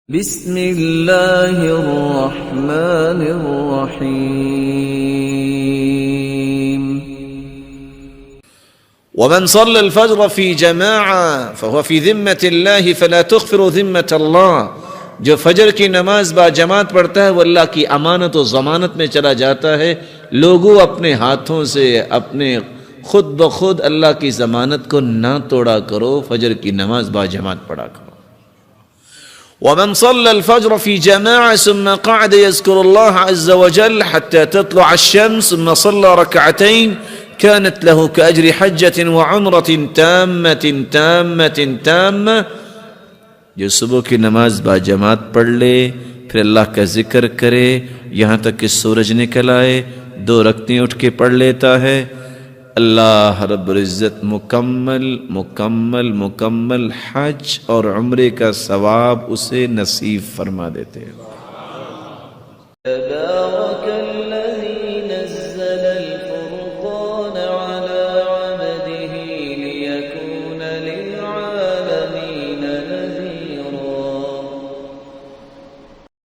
बिस्मिल्लाहिर्रहमानिर्रहीम। वमन सल्लल फज्र फी जमाअ फहुव फी ज़िम्मतिल्लाहि फला तुग़फ़िरु ज़िम्मतल्लाह। जो फजर की नमाज बा जमात पढ़ता है वो अल्लाह की अमानत और ज़मानत में चला जाता है। लोगों अपने हाथों से अपने खुद ब खुद अल्लाह की ज़मानत को ना तोड़ा करो, फजर की नमाज बा जमात पढ़ा करो। वमन सल्लल फज्र फी जमाअ सुम्मा क़अद यज़्कुरुल्लाह अज़्ज़ व जल्ल हत्ता तत्लुअ अश-शम्स सुम्मा सल्ला रकअतैन कानत लहु कअज्रि हज्जतिन व उम्रतिन ताम्मतिन ताम्मतिन ताम्मा। जो सुबह की नमाज बाजमात पढ़ ले, फिर अल्लाह का जिक्र करे यहाँ तक कि सूरज निकल आए, 2 रकअतें उठ के पढ़ लेता है, अल्लाह रब्बुल इज़्ज़त मुकम्मल मुकम्मल मुकम्मल हज और उम्रे का सवाब उसे नसीब फरमा देते हैं।